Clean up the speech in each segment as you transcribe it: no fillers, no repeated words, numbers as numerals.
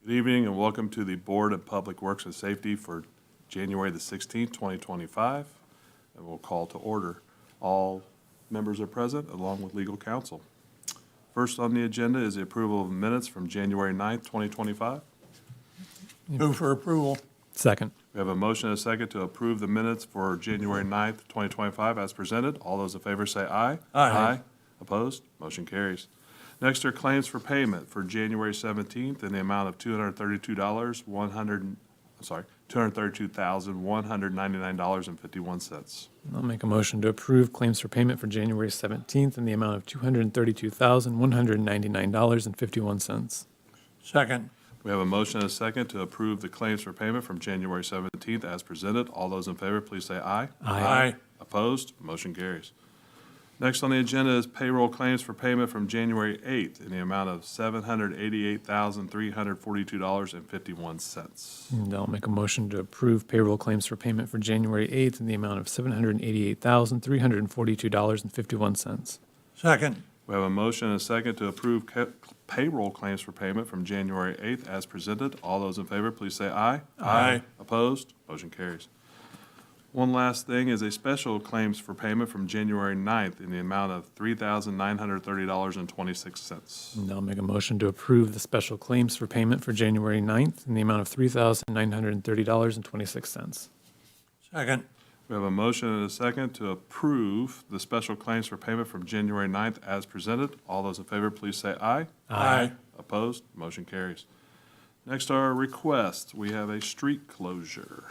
Good evening and welcome to the Board of Public Works and Safety for January the 16th, 2025. And we'll call to order. All members are present along with legal counsel. First on the agenda is the approval of minutes from January 9th, 2025. Move for approval. Second. We have a motion and a second to approve the minutes for January 9th, 2025 as presented. All those in favor say aye. Aye. Opposed? Motion carries. Next are claims for payment for January 17th in the amount of $232,199.51. I'll make a motion to approve claims for payment for January 17th in the amount of $232,199.51. Second. We have a motion and a second to approve the claims for payment from January 17th as presented. All those in favor, please say aye. Aye. Opposed? Motion carries. Next on the agenda is payroll claims for payment from January 8th in the amount of $788,342.51. And I'll make a motion to approve payroll claims for payment for January 8th in the amount of $788,342.51. Second. We have a motion and a second to approve payroll claims for payment from January 8th as presented. All those in favor, please say aye. Aye. Opposed? Motion carries. One last thing is a special claims for payment from January 9th in the amount of $3,930.26. And I'll make a motion to approve the special claims for payment for January 9th in the amount of $3,930.26. Second. We have a motion and a second to approve the special claims for payment from January 9th as presented. All those in favor, please say aye. Aye. Opposed? Motion carries. Next are requests. We have a street closure.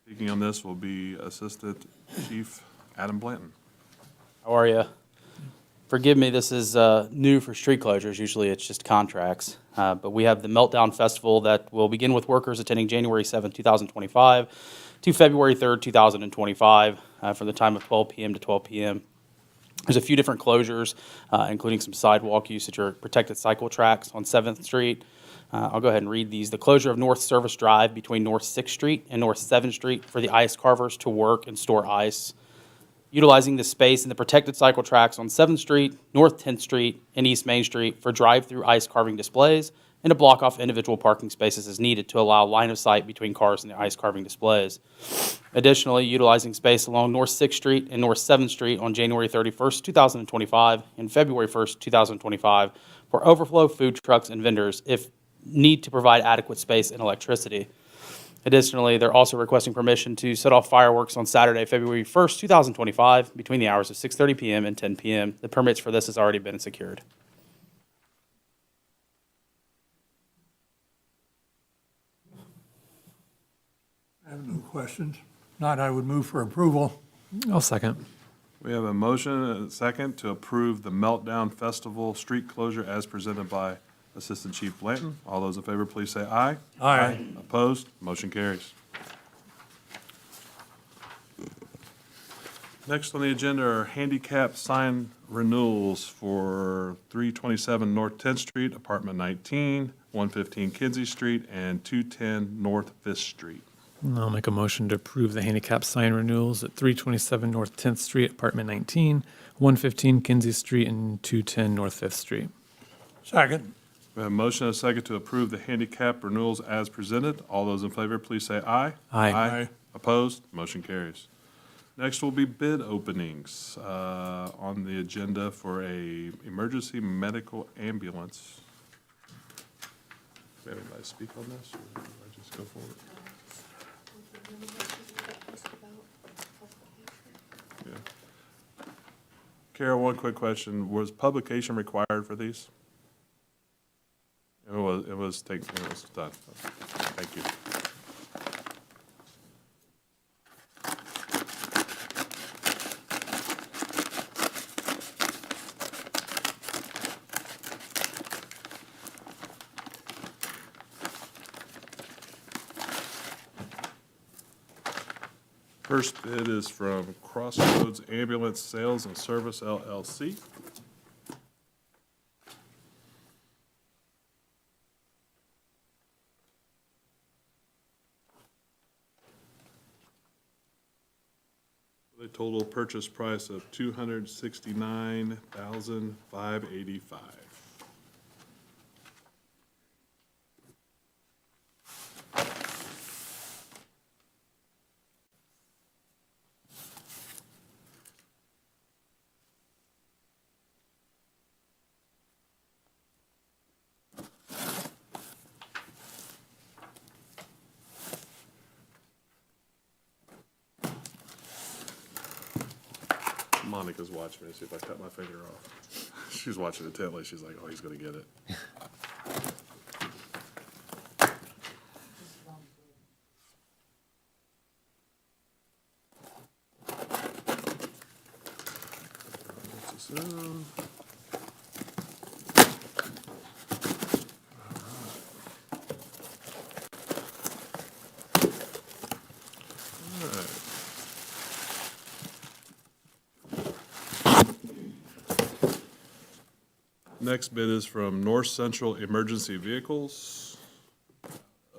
Speaking on this will be Assistant Chief Adam Blanton. How are you? Forgive me, this is new for street closures. Usually it's just contracts. But we have the Meltdown Festival that will begin with workers attending January 7th, 2025 to February 3rd, 2025 from the time of 12 p.m. to 12 p.m. There's a few different closures, including some sidewalk usage or protected cycle tracks on 7th Street. I'll go ahead and read these. The closure of North Service Drive between North 6th Street and North 7th Street for the ice carvers to work and store ice. Utilizing the space in the protected cycle tracks on 7th Street, North 10th Street, and East Main Street for drive-through ice carving displays and to block off individual parking spaces as needed to allow line of sight between cars and the ice carving displays. Additionally, utilizing space along North 6th Street and North 7th Street on January 31st, 2025 and February 1st, 2025 for overflow food trucks and vendors if need to provide adequate space and electricity. Additionally, they're also requesting permission to set off fireworks on Saturday, February 1st, 2025, between the hours of 6:30 p.m. and 10 p.m. The permits for this has already been secured. I have no questions. Not, I would move for approval. I'll second. We have a motion and a second to approve the Meltdown Festival street closure as presented by Assistant Chief Blanton. All those in favor, please say aye. Aye. Opposed? Motion carries. Next on the agenda are handicap sign renewals for 327 North 10th Street, Apartment 19, 115 Kinsey Street, and 210 North 5th Street. And I'll make a motion to approve the handicap sign renewals at 327 North 10th Street, Apartment 19, 115 Kinsey Street, and 210 North 5th Street. Second. We have a motion and a second to approve the handicap renewals as presented. All those in favor, please say aye. Aye. Opposed? Motion carries. Next will be bid openings on the agenda for a emergency medical ambulance. Do anybody speak on this, or do I just go forward? Yeah. Carol, one quick question. Was publication required for these? It was done. Thank you. First bid is from Crossroads Ambulance Sales and Service LLC. The total purchase price of $269,585. Monica's watching me, see if I cut my finger off. She's watching intently. She's like, oh, he's gonna get it. What's this in? Next bid is from North Central Emergency Vehicles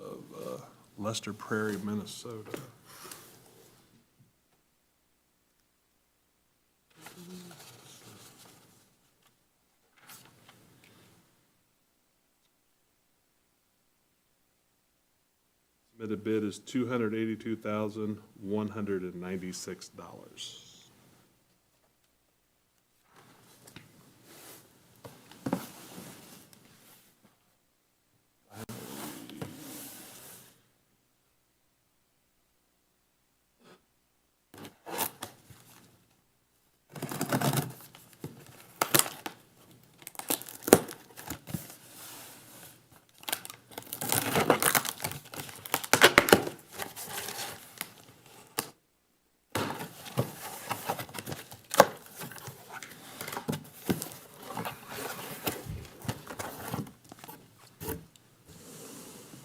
of Lester Prairie, Minnesota. Submitted bid is $282,196.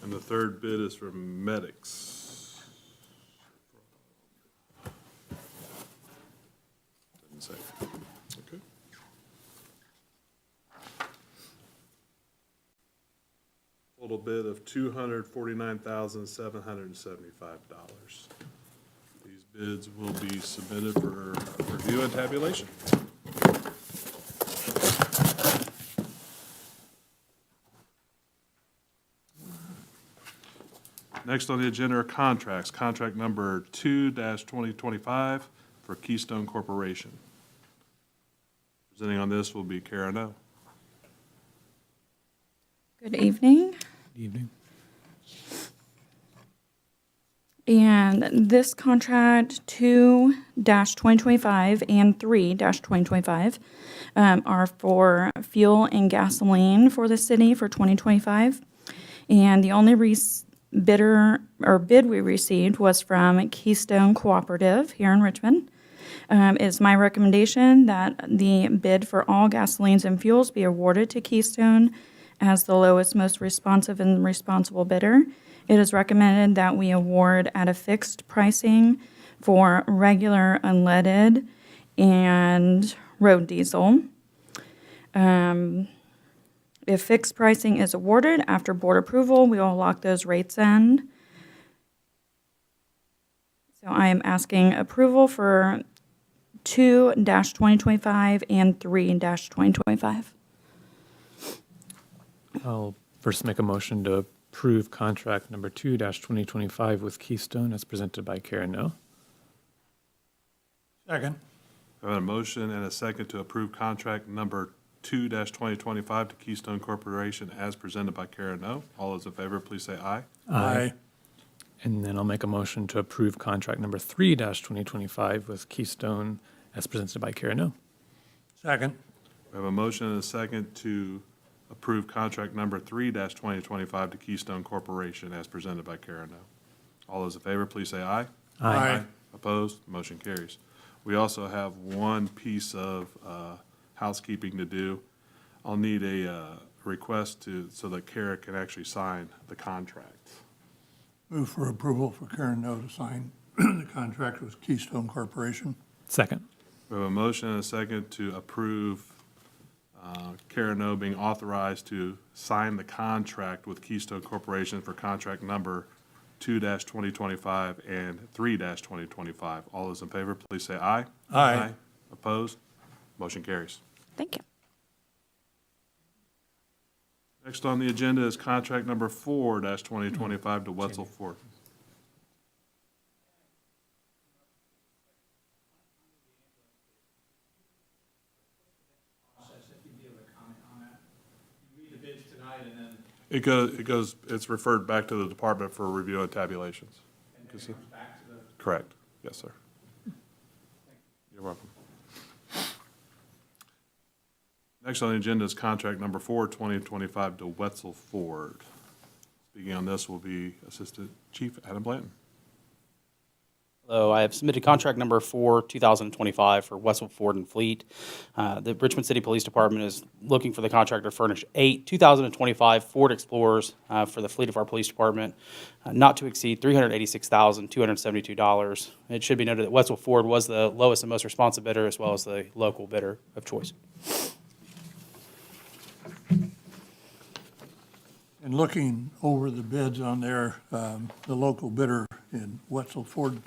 And the third bid is from Medics. Didn't say. Okay. Total bid of $249,775. These bids will be submitted for review and tabulation. Next on the agenda are contracts. Contract number 2-2025 for Keystone Corporation. Presenting on this will be Karen O. Good evening. Evening. And this contract 2-2025 and 3-2025 are for fuel and gasoline for the city for 2025. And the only bid we received was from Keystone Cooperative here in Richmond. It's my recommendation that the bid for all gasolines and fuels be awarded to Keystone as the lowest, most responsive and responsible bidder. It is recommended that we award at a fixed pricing for regular unleaded and road diesel. If fixed pricing is awarded after board approval, we will lock those rates in. So I am asking approval for 2-2025 and 3-2025. I'll first make a motion to approve contract number 2-2025 with Keystone as presented by Karen O. Second. I have a motion and a second to approve contract number 2-2025 to Keystone Corporation as presented by Karen O. All those in favor, please say aye. Aye. And then I'll make a motion to approve contract number 3-2025 with Keystone as presented by Karen O. Second. We have a motion and a second to approve contract number 3-2025 to Keystone Corporation as presented by Karen O. All those in favor, please say aye. Aye. Opposed? Motion carries. We also have one piece of housekeeping to do. I'll need a request so that Kara can actually sign the contract. Move for approval for Karen No to sign the contract with Keystone Corporation. Second. We have a motion and a second to approve Karen O being authorized to sign the contract with Keystone Corporation for contract number 2-2025 and 3-2025. All those in favor, please say aye. Aye. Opposed? Motion carries. Thank you. Next on the agenda is contract number 4-2025 to Wetzel Ford. It goes, it's referred back to the department for review and tabulations. And it comes back to the? Correct. Yes, sir. You're welcome. Next on the agenda is contract number 4, 2025 to Wetzel Ford. Speaking on this will be Assistant Chief Adam Blanton. Hello, I have submitted contract number 4, 2025 for Wetzel Ford and Fleet. The Richmond City Police Department is looking for the contractor to furnish 8 2025 Ford Explorers for the fleet of our police department, not to exceed $386,272. It should be noted that Wetzel Ford was the lowest and most responsive bidder, as well as the local bidder of choice. And looking over the bids on there, the local bidder in Wetzel Ford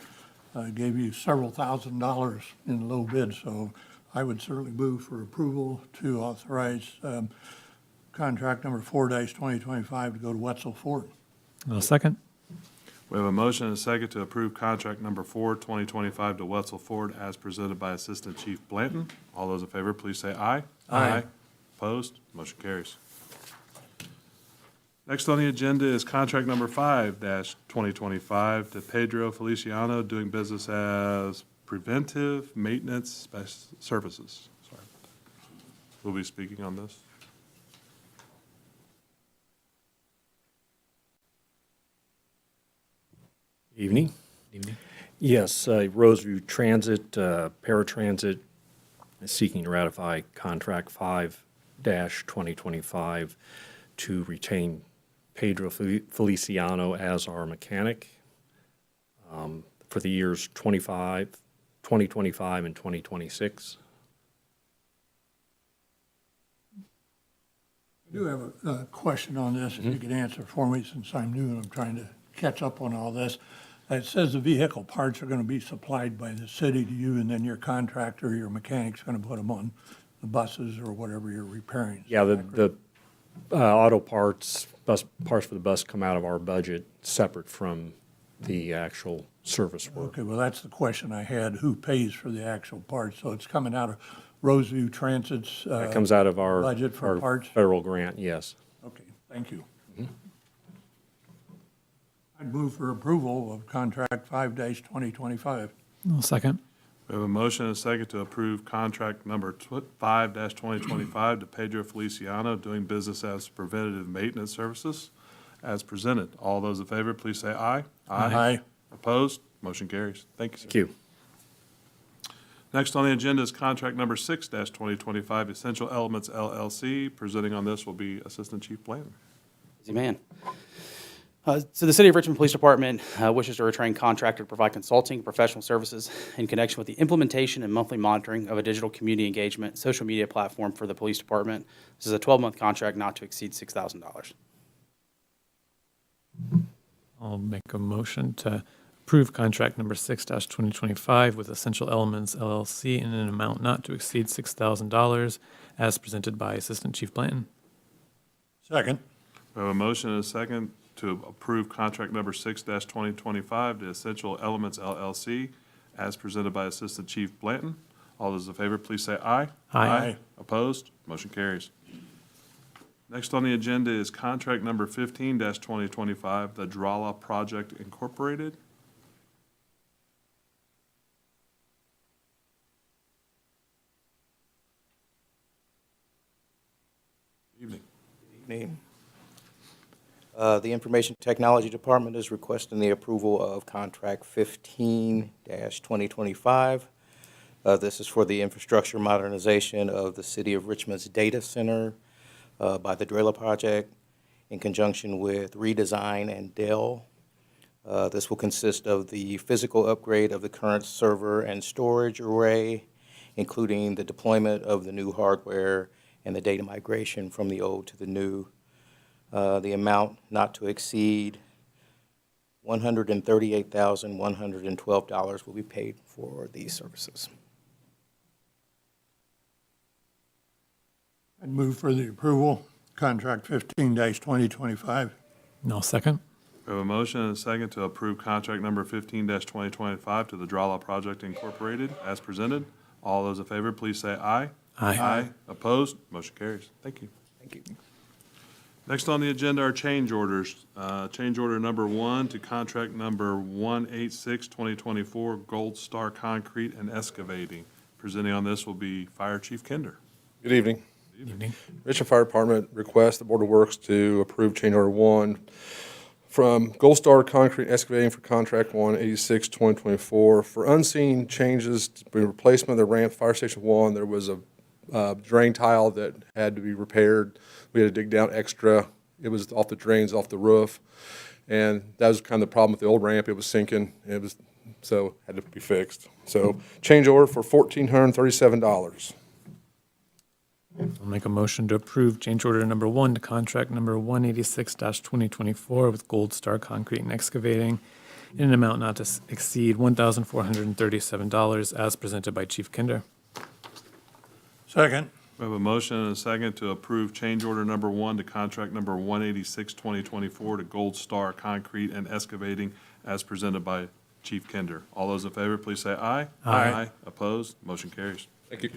gave you several $1,000s in low bid, so I would certainly move for approval to authorize contract number 4-2025 to go to Wetzel Ford. I'll second. We have a motion and a second to approve contract number 4, 2025 to Wetzel Ford as presented by Assistant Chief Blanton. All those in favor, please say aye. Aye. Opposed? Motion carries. Next on the agenda is contract number 5-2025 to Pedro Feliciano, doing business as Preventive Maintenance Services. Sorry. Who'll be speaking on this? Evening. Evening. Yes, Roseview Transit, Paratransit is seeking to ratify contract 5-2025 to retain Pedro Feliciano as our mechanic for the years 2025 and 2026. I do have a question on this, if you could answer for me, since I'm new and I'm trying to catch up on all this. It says the vehicle parts are going to be supplied by the city to you, and then your contractor, your mechanic's going to put them on the buses or whatever you're repairing. Yeah, the auto parts for the bus come out of our budget, separate from the actual service work. Okay, well, that's the question I had. Who pays for the actual parts? So it's coming out of Roseview Transit's That comes out of our budget for our parts? federal grant, yes. Okay, thank you. I'd move for approval of contract 5-2025. I'll second. We have a motion and a second to approve contract number 5-2025 to Pedro Feliciano, doing business as Preventative Maintenance Services, as presented. All those in favor, please say aye. Aye. Opposed? Motion carries. Thank you, sir. Thank you. Next on the agenda is contract number 6-2025, Essential Elements LLC. Presenting on this will be Assistant Chief Blanton. Busy man. So the City of Richmond Police Department wishes to retain contractor to provide consulting and professional services in connection with the implementation and monthly monitoring of a digital community engagement social media platform for the police department. This is a 12-month contract not to exceed $6,000. I'll make a motion to approve contract number 6-2025 with Essential Elements LLC in an amount not to exceed $6,000 as presented by Assistant Chief Blanton. Second. We have a motion and a second to approve contract number 6-2025 to Essential Elements LLC as presented by Assistant Chief Blanton. All those in favor, please say aye. Aye. Opposed? Motion carries. Next on the agenda is contract number 15-2025, the Drala Project Incorporated. Evening. Evening. The Information Technology Department is requesting the approval of contract 15-2025. This is for the infrastructure modernization of the City of Richmond's data center by the Drala Project in conjunction with Redesign and Dell. This will consist of the physical upgrade of the current server and storage array, including the deployment of the new hardware and the data migration from the old to the new. The amount not to exceed $138,112 will be paid for these services. I'd move for the approval, contract 15-2025. And I'll second. We have a motion and a second to approve contract number 15-2025 to the Drala Project Incorporated as presented. All those in favor, please say aye. Aye. Opposed? Motion carries. Thank you. Thank you. Next on the agenda are change orders. Change order number 1 to contract number 186-2024, Gold Star Concrete and Excavating. Presenting on this will be Fire Chief Kinder. Good evening. Good Evening. Richmond Fire Department requests the Board of Works to approve change order 1 from Gold Star Concrete Excavating for contract 186/2024 for unseen changes to the replacement of the ramp, Fire Station 1. There was a drain tile that had to be repaired. We had to dig down extra. It was off the drains, off the roof. And that was kind of the problem with the old ramp. It was sinking. So had to be fixed. So change order for $1,437. I'll make a motion to approve change order number 1 to contract number 186-2024 with Gold Star Concrete and Excavating in an amount not to exceed $1,437 as presented by Chief Kinder. Second. We have a motion and a second to approve change order number 1 to contract number 186/2024 to Gold Star Concrete and Excavating as presented by Chief Kinder. All those in favor, please say aye. Aye. Opposed? Motion carries. Thank you.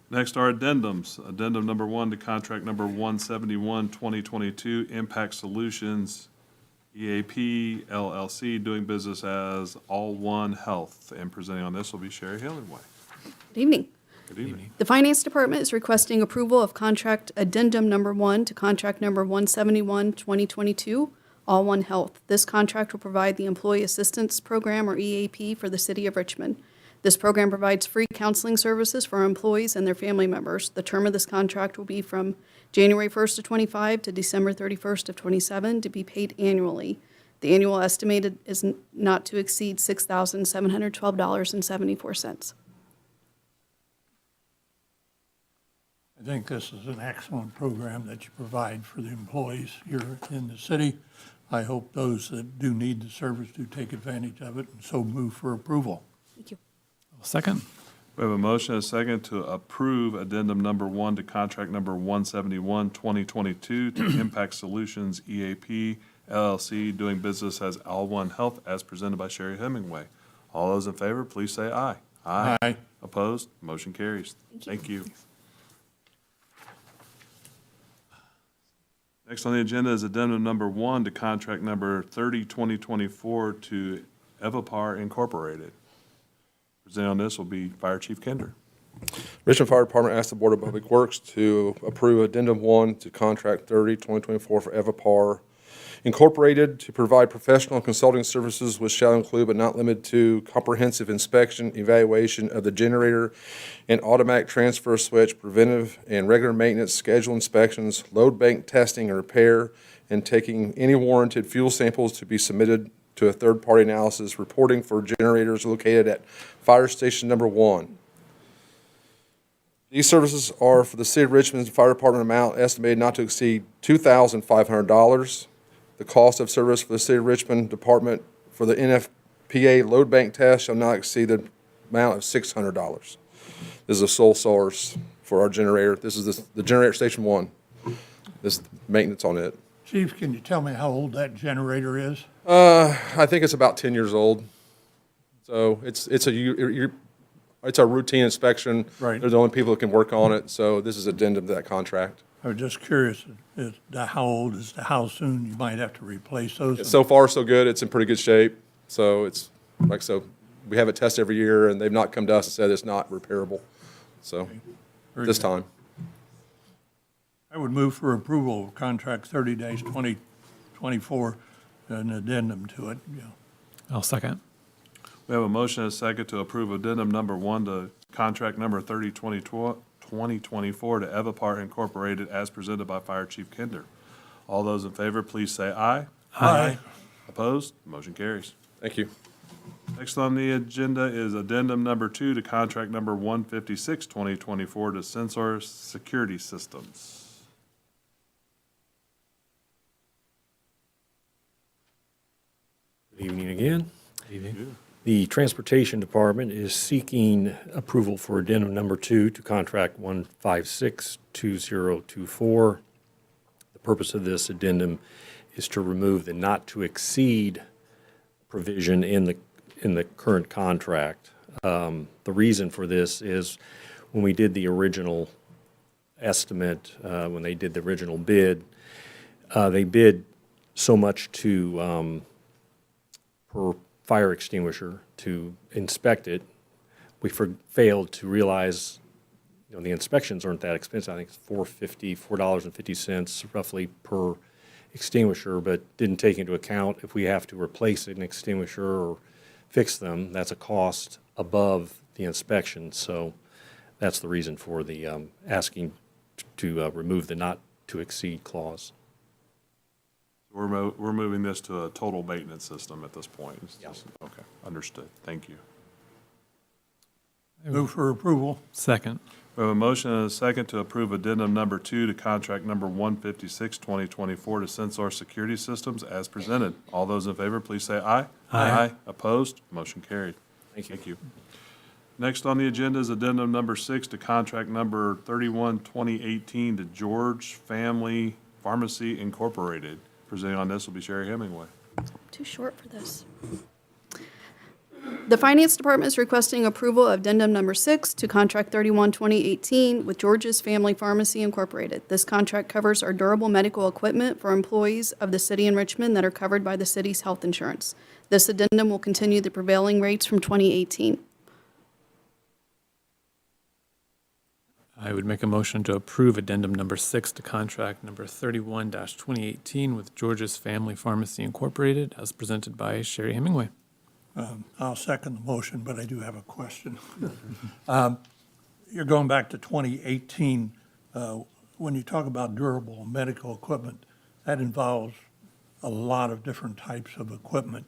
Next are addendums. Addendum number 1 to contract number 171/2022, Impact Solutions, EAP LLC, doing business as All One Health. And presenting on this will be Sherry Hillingway. Good evening. Good evening. The Finance Department is requesting approval of contract addendum number 1 to contract number 171/2022, All One Health. This contract will provide the Employee Assistance Program, or EAP, for the City of Richmond. This program provides free counseling services for our employees and their family members. The term of this contract will be from January 1st of '25 to December 31st of '27 to be paid annually. The annual estimated is not to exceed $6,712.74. I think this is an excellent program that you provide for the employees here in the city. I hope those that do need the service do take advantage of it, and so move for approval. Thank you. Second. We have a motion and a second to approve addendum number 1 to contract number 171/2022 to Impact Solutions, EAP LLC, doing business as All One Health as presented by Sherry Hemingway. All those in favor, please say aye. Aye. Opposed? Motion carries. Thank you. Next on the agenda is addendum number 1 to contract number 30/2024 to Evapar Incorporated. Presenting on this will be Fire Chief Kinder. Richmond Fire Department asks the Board of Public Works to approve addendum 1 to contract 30/2024 for Evapar Incorporated to provide professional and consulting services which shall include but not limited to comprehensive inspection, evaluation of the generator and automatic transfer switch, preventive and regular maintenance, scheduled inspections, load bank testing and repair, and taking any warranted fuel samples to be submitted to a third-party analysis, reporting for generators located at Fire Station Number 1. These services are for the City of Richmond's Fire Department amount estimated not to exceed $2,500. The cost of service for the City of Richmond Department for the NFPA load bank test shall not exceed the amount of $600. This is a sole source for our generator. This is the generator Station 1. This maintenance on it. Chief, can you tell me how old that generator is? I think it's about 10 years old. So it's a routine inspection. Right. They're the only people that can work on it, so this is addendum to that contract. I was just curious as to how old, as to how soon you might have to replace those. So far, so good. It's in pretty good shape. So it's, we have it tested every year, and they've not come to us and said it's not repairable. So, Very this good. time. I would move for approval of contract 30-2024, an addendum to it, yeah. I'll second. We have a motion and a second to approve addendum number 1 to contract number 30/2024 to Evapar Incorporated as presented by Fire Chief Kinder. All those in favor, please say aye. Aye. Opposed? Motion carries. Thank you. Next on the agenda is addendum number 2 to contract number 156/2024 to Sensor Security Systems. Good evening again. Evening. The Transportation Department is seeking approval for addendum number 2 to contract 156/2024. The purpose of this addendum is to remove the not-to-exceed provision in the current contract. The reason for this is when we did the original estimate, when they did the original bid, they bid so much to per fire extinguisher to inspect it. We failed to realize the inspections aren't that expensive. I think it's $4.50 roughly per extinguisher, but didn't take into account if we have to replace an extinguisher or fix them, that's a cost above the inspection. So that's the reason for the asking to remove the not to exceed clause. We're moving this to a total maintenance system at this point. Okay, understood. Thank you. Move for approval. Second. We have a motion and a second to approve addendum number 2 to contract number 156, 2024 to Sensor Security Systems as presented. All those in favor, please say aye. Aye. Opposed? Motion carried. Thank you. Next on the agenda is addendum number 6 to contract number 31, 2018 to George Family Pharmacy Incorporated. Presenting on this will be Sherry Hemingway. Too short for this. The Finance Department is requesting approval of addendum number 6 to contract 31, 2018 with George's Family Pharmacy Incorporated. This contract covers our durable medical equipment for employees of the city in Richmond that are covered by the city's health insurance. This addendum will continue the prevailing rates from 2018. I would make a motion to approve addendum number 6 to contract number 31-2018 with George's Family Pharmacy Incorporated as presented by Sherry Hemingway. I'll second the motion, but I do have a question. You're going back to 2018. When you talk about durable medical equipment, that involves a lot of different types of equipment.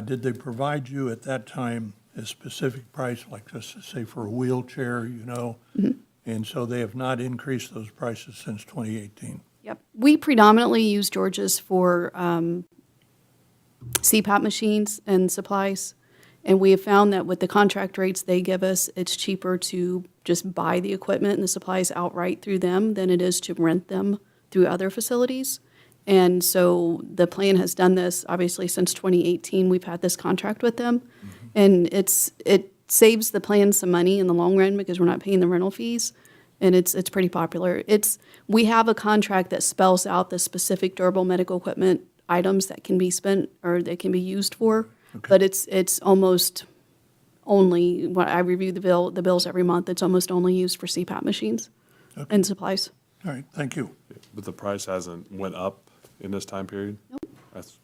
Did they provide you at that time a specific price, like just say for a wheelchair, Mm-hmm. And so they have not increased those prices since 2018? Yep. We predominantly use George's for CPAP machines and supplies. And we have found that with the contract rates they give us, it's cheaper to just buy the equipment and the supplies outright through them than it is to rent them through other facilities. And so the plan has done this, obviously, since 2018. We've had this contract with them. Mm-hmm. And it saves the plan some money in the long run because we're not paying the rental fees. And it's pretty popular. We have a contract that spells out the specific durable medical equipment items that can be spent or that can be used for. Okay. But it's almost only, when I review the bills every month, it's almost only used for CPAP machines and supplies. All right, thank you. But the price hasn't went up in this time period? Nope. That's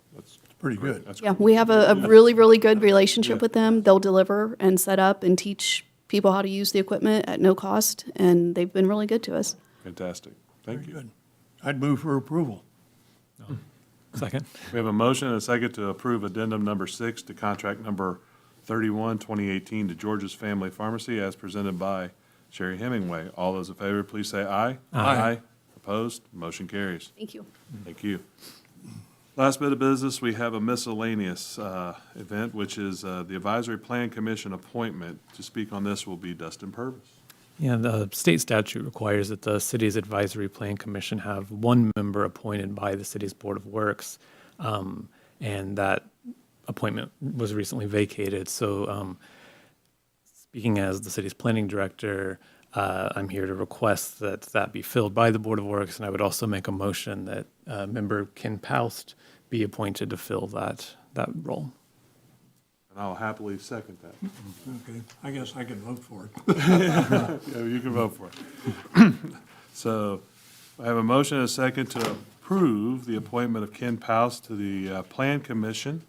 Pretty good. That's Yeah, we have a really, really good relationship with them. They'll deliver and set up and teach people how to use the equipment at no cost, and they've been really good to us. fantastic. Thank Very you. good. I'd move for approval. Second. We have a motion and a second to approve addendum number 6 to contract number 31, 2018 to George's Family Pharmacy as presented by Sherry Hemingway. All those in favor, please say aye. Aye. Opposed? Motion carries. Thank you. Thank you. Last bit of business, we have a miscellaneous event, which is the Advisory Plan Commission appointment. To speak on this will be Dustin Purvis. Yeah, the state statute requires that the city's advisory plan commission have one member appointed by the city's Board of Works, and that appointment was recently vacated. So speaking as the city's planning director, I'm here to request that that be filled by the Board of Works, and I would also make a motion that member Ken Paust be appointed to fill that role. And I'll happily second that. Okay, I guess I can vote for it. Yeah, you can vote for it. So I have a motion and a second to approve the appointment of Ken Paust to the Plan Commission.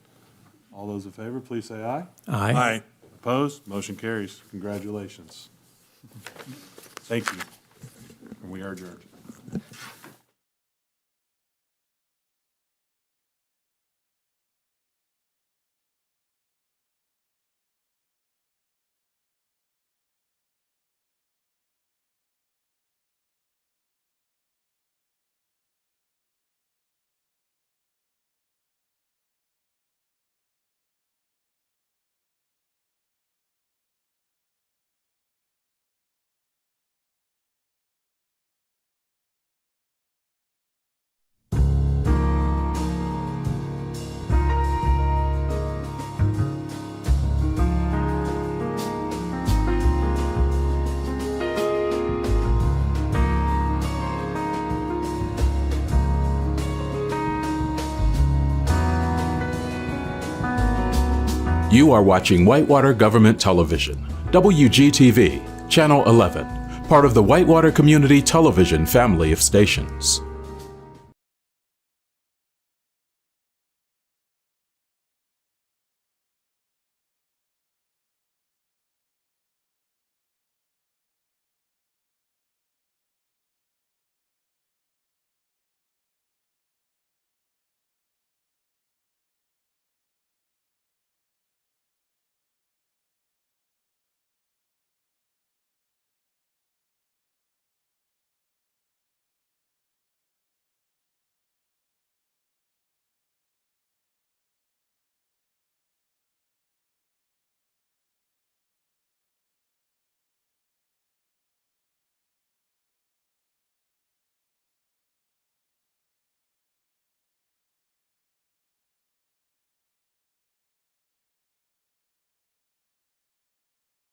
All those in favor, please say aye. Aye. Opposed? Motion carries. Congratulations. Thank you. And we are adjourned. You are watching Whitewater Government Television, WGTV, Channel 11, part of the Whitewater Community Television family of stations.